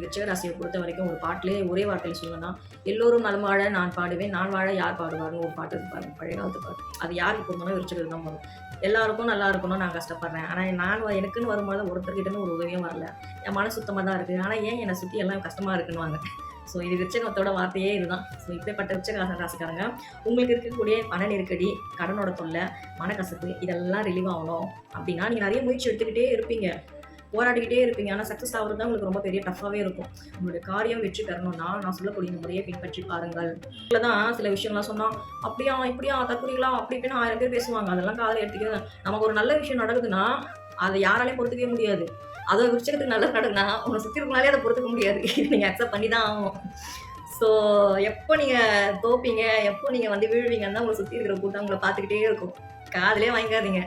விருச்சிக ராசியை பொறுத்த வரைக்கும் ஒரு பாட்டிலே ஒரே வார்த்தையில சொல்லணும்னா, எல்லோரும் நலம் வாழ நான் பாடுவேன், நான் வாழ யார் பாடுவார்னு ஒரு பாட்டு இருக்கு பாருங்க. பழைய காலத்து பாட்டு. அது யாருக்கு பொருந்தும்னா விருச்சிகருக்கு தான் வரும். எல்லாருக்கும் நல்லா இருக்கணும் நான் கஷ்டப்படுறேன். ஆனா எனக்குன்னு வரும்போது ஒருத்தர்கிட்டருந்து ஒரு உதவியும் வரல. என் மனசு சுத்தமா தான் இருக்கு. ஆனா ஏன் என்னை சுத்தி எல்லாம் கஷ்டமா இருக்குன்னுவாங்க. ஸோ இது விருச்சிகத்தோட வார்த்தையே இதுதான். ஸோ இப்படிப்பட்ட விருச்சிக ராசிக்காரங்க உங்களுக்கு இருக்கக்கூடிய பண நெருக்கடி, கடனோட தொல்லை, மனக்கசப்பு இதெல்லாம் ரிலீவ் ஆகணும் அப்படின்னா நீங்கள் நிறைய முயற்சி எடுத்துக்கிட்டே இருப்பீங்க, போராடிக்கிட்டே இருப்பீங்க. ஆனால் சக்ஸஸ் ஆகிறது தான் உங்களுக்கு ரொம்ப பெரிய டஃப்பாகவே இருக்கும். உங்களுடைய காரியம் வெற்றி பெறணும்னா நான் சொல்லக்கூடிய இந்த முறையை பின்பற்றி பாருங்கள். இதில் தான் சில விஷயங்கள்லாம் சொன்னால் அப்படியா இப்படியா தற்கொலைகளா அப்படி இப்படின்னு 1000 பேர் பேசுவாங்க. அதெல்லாம் காதில் எடுத்துக்க நமக்கு ஒரு நல்ல விஷயம் நடக்குதுன்னா அதை யாராலையும் பொறுத்துக்கவே முடியாது. அதை விருச்சிகத்துக்கு நல்லது நடக்குன்னா உங்களை சுற்றி இருக்கனாலே அதை பொறுத்துக்க முடியாது. நீங்கள் அக்செப்ட் பண்ணி தான் ஆகும். ஸோ எப்போ நீங்கள் தோப்பீங்க, எப்போ நீங்கள் வந்து வீழ்வீங்கன்னு தான் உங்களை சுற்றி இருக்கிற கூட்டம் உங்களை பார்த்துக்கிட்டே இருக்கும். காதிலே வாங்கிக்காதீங்க.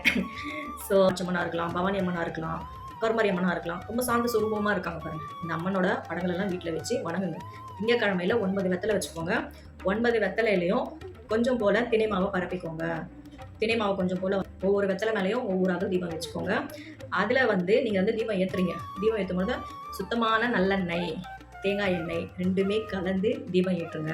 ஸோ அம்மனாக இருக்கலாம், பவானி அம்மனாக இருக்கலாம், கருமாரி அம்மனாக இருக்கலாம், ரொம்ப சாந்த சுரூபமாக இருக்காங்க பாருங்க. இந்த அம்மனோட படங்கள் எல்லாம் வீட்டில் வச்சு வணங்குங்க. திங்கக்கிழமையில 9 வெத்தலை வச்சுக்கோங்க. 9 வெத்தலையிலையும் கொஞ்சம் போல தினை மாவை பரப்பிக்கோங்க. தினை மாவு கொஞ்சம் போல ஒவ்வொரு வெத்தலை மேலேயும் ஒவ்வொரு அகல் தீபம் வச்சுக்கோங்க. அதில் வந்து நீங்கள் வந்து தீபம் ஏற்றுறீங்க. தீபம் ஏற்றும் பொழுது சுத்தமான நல்லெண்ணெய், தேங்காய் எண்ணெய் 2மே கலந்து தீபம் ஏற்றுங்க.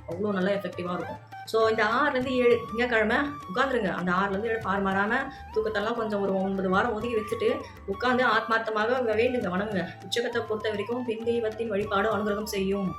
அவ்வளோ நல்லா எஃபெக்டிவாக இருக்கும். ஸோ இந்த 6லேருந்து 7 திங்கக்கிழமை உட்காந்துருங்க. அந்த 6லேருந்து 7 பார் மாறாமல் தூக்கத்தெல்லாம் கொஞ்சம் ஒரு 9 வாரம் ஒதுக்கி வச்சுட்டு உட்காந்து ஆத்மார்த்தமாக வேண்டுங்க, வணங்குங்க. உச்சகத்தை பொறுத்த வரைக்கும் பெண் தெய்வத்தின் வழிபாடு அனுகிரகம் செய்யும்.